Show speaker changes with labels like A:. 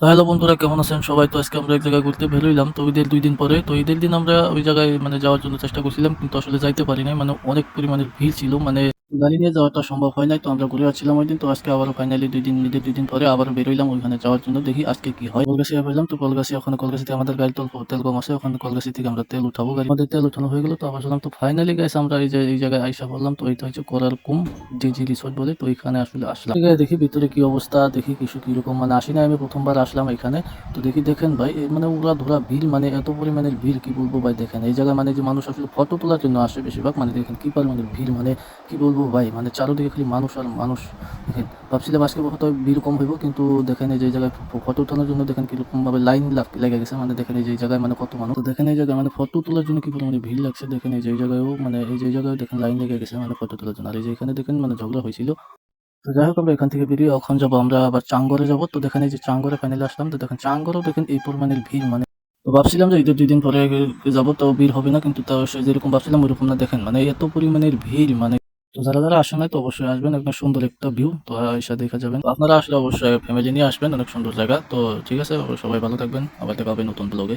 A: তো হ্যালো বন্ধুরা, কেমন আছেন সবাই? তো আজকে আমরা এক জায়গায় ঘুরতে বের হইলাম। তো ঈদের ২ দিন পরে। তো ঈদের দিন আমরা ওই জায়গায় যাওয়ার জন্য চেষ্টা করছিলাম, কিন্তু আসলে যাইতে পারি নাই। অনেক পরিমাণের ভিড় ছিল। গাড়ি নিয়ে যাওয়াটা সম্ভব হয় নাই। তো আমরা ঘুরে আসছিলাম ঐদিন। তো আজকে আবারও ফাইনালি ২ দিন, ঈদের ২ দিন পরে আবারও বের হইলাম ওইখানে যাওয়ার জন্য। দেখি আজকে কি হয়। কলগাছিয়া হইলাম। তো ওখানে কলগাছিতে আমাদের গাড়ির তেল কম আছে। ওখানে কলগাছি থেকে আমরা তেল উঠাবো। আমাদের তেল উঠানো হয়ে গেল। তো আবার শুনলাম, তো ফাইনালি গাইস আমরা এই জায়গায় আইসা পড়লাম। তো এইটা হচ্ছে কোরালকুম জি রিসোর্ট বলে। তো এইখানে আসলে আসলাম। ঠিক আছে, দেখি ভিতরে কি অবস্থা, দেখি কিছু কিরকম আসি নাই, আমি প্রথমবার আসলাম এখানে। তো দেখেন ভাই, উড়াধুরা ভিড়, এত পরিমাণের ভিড় কি বলবো ভাই। দেখেন এই জায়গায় যে মানুষ আসলে ফটো তোলার জন্য আসে বেশিরভাগ, দেখেন কি পরিমাণের ভিড়, কি বলবো ভাই, চারদিকে খালি মানুষ আর মানুষ। দেখেন, ভাবছিলাম আজকে হয়তো ভিড় কম হইব, কিন্তু দেখেন এই যে এই জায়গায় ফটো তোলার জন্য দেখেন কিরকম ভাবে লাইন লেগে গেছে। দেখেন এই যে এই জায়গায় কত মানুষ। তো দেখেন এই জায়গায় ফটো তোলার জন্য কি পরিমাণে ভিড় লাগছে। দেখেন এই যে এই জায়গায়ও এই যে এই জায়গায় দেখেন লাইন লেগে গেছে ফটো তোলার জন্য। আর এই যে এখানে দেখেন ঝগড়া হয়েছিল। তো যাই হোক, আমরা এখান থেকে বেরিয়ে এখন যাবো আমরা আবার চাঙ্গরে যাবো। তো দেখেন এই যে চাঙ্গরে ফাইনালি আসলাম। তো দেখেন চাঙ্গরেও দেখেন এই পরিমাণের ভিড়। তো ভাবছিলাম যে ঈদের ২ দিন পরে যাবো, তো ভিড় হবে না, কিন্তু তাও সে যেরকম ভাবছিলাম ওইরকম না। দেখেন এত পরিমাণের ভিড়। তো যারা আসেন নাই তো অবশ্যই আসবেন, একদম সুন্দর একটা ভিউ। তো এসে দেখা যাবেন। তো আপনারা আসলে অবশ্যই ফ্যামিলি নিয়ে আসবেন, অনেক সুন্দর জায়গা। তো ঠিক আছে, সবাই ভালো থাকবেন, আবার দেখা হবে নতুন ব্লগে।